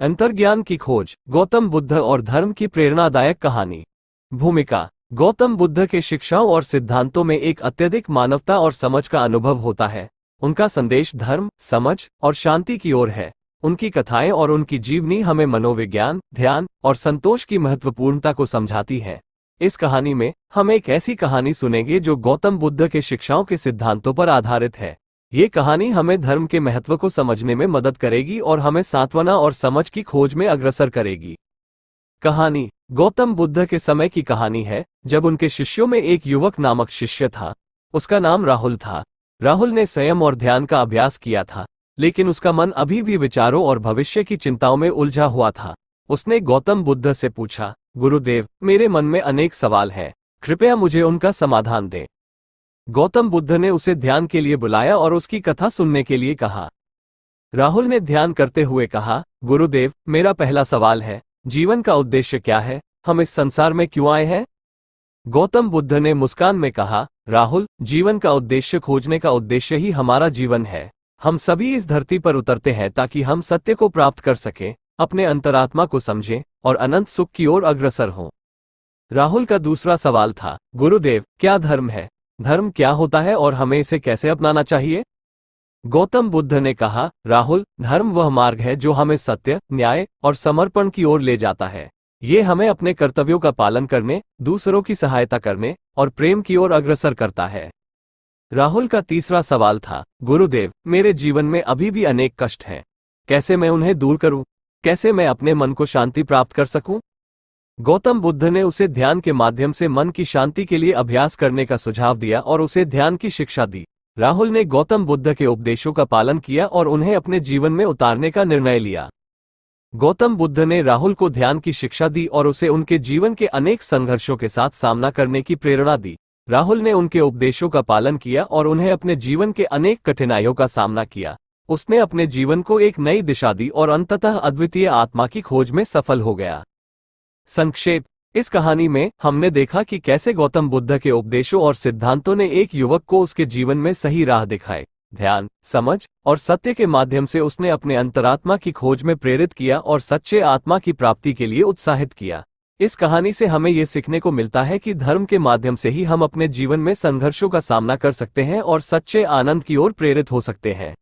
अंतर्ज्ञान की खोज, गौतम बुद्ध और धर्म की प्रेरणादायक कहानी। भूमिका। गौतम बुद्ध के शिक्षाओं और सिद्धांतों में एक अत्यधिक मानवता और समझ का अनुभव होता है। उनका संदेश धर्म, समझ और शांति की ओर है। उनकी कथाएं और उनकी जीवनी हमें मनोविज्ञान, ध्यान और संतोष की महत्वपूर्णता को समझाती है। इस कहानी में हम एक ऐसी कहानी सुनेंगे जो गौतम बुद्ध के शिक्षाओं के सिद्धांतों पर आधारित है। ये कहानी हमें धर्म के महत्व को समझने में मदद करेगी और हमें सांत्वना और समझ की खोज में अग्रसर करेगी। कहानी गौतम बुद्ध के समय की कहानी है, जब उनके शिष्यों में एक युवक नामक शिष्य था। उसका नाम राहुल था। राहुल ने संयम और ध्यान का अभ्यास किया था, लेकिन उसका मन अभी भी विचारों और भविष्य की चिंताओं में उलझा हुआ था। उसने गौतम बुद्ध से पूछा, गुरुदेव, मेरे मन में अनेक सवाल हैं, कृपया मुझे उनका समाधान दें। गौतम बुद्ध ने उसे ध्यान के लिए बुलाया और उसकी कथा सुनने के लिए कहा। राहुल ने ध्यान करते हुए कहा, गुरुदेव, मेरा पहला सवाल है, जीवन का उद्देश्य क्या है? हम इस संसार में क्यों आए हैं? गौतम बुद्ध ने मुस्कान में कहा, राहुल, जीवन का उद्देश्य खोजने का उद्देश्य ही हमारा जीवन है। हम सभी इस धरती पर उतरते हैं ताकि हम सत्य को प्राप्त कर सकें, अपने अंतरात्मा को समझें और अनंत सुख की ओर अग्रसर हों। राहुल का दूसरा सवाल था, गुरुदेव, क्या धर्म है? धर्म क्या होता है और हमें इसे कैसे अपनाना चाहिए? गौतम बुद्ध ने कहा, राहुल, धर्म वह मार्ग है जो हमें सत्य, न्याय और समर्पण की ओर ले जाता है। ये हमें अपने कर्तव्यों का पालन करने, दूसरों की सहायता करने और प्रेम की ओर अग्रसर करता है। राहुल का तीसरा सवाल था, गुरुदेव, मेरे जीवन में अभी भी अनेक कष्ट हैं। कैसे मैं उन्हें दूर करूं? कैसे मैं अपने मन को शांति प्राप्त कर सकूं? गौतम बुद्ध ने उसे ध्यान के माध्यम से मन की शांति के लिए अभ्यास करने का सुझाव दिया और उसे ध्यान की शिक्षा दी। राहुल ने गौतम बुद्ध के उपदेशों का पालन किया और उन्हें अपने जीवन में उतारने का निर्णय लिया। गौतम बुद्ध ने राहुल को ध्यान की शिक्षा दी और उसे उनके जीवन के अनेक संघर्षों के साथ सामना करने की प्रेरणा दी। राहुल ने उनके उपदेशों का पालन किया और उन्हें अपने जीवन के अनेक कठिनाइयों का सामना किया। उसने अपने जीवन को एक नई दिशा दी और अंततः अद्वितीय आत्मा की खोज में सफल हो गया। संक्षेप। इस कहानी में हमने देखा कि कैसे गौतम बुद्ध के उपदेशों और सिद्धांतों ने एक युवक को उसके जीवन में सही राह दिखाई। ध्यान, समझ और सत्य के माध्यम से उसने अपने अंतरात्मा की खोज में प्रेरित किया और सच्चे आत्मा की प्राप्ति के लिए उत्साहित किया। इस कहानी से हमें यह सीखने को मिलता है कि धर्म के माध्यम से ही हम अपने जीवन में संघर्षों का सामना कर सकते हैं और सच्चे आनंद की ओर प्रेरित हो सकते हैं।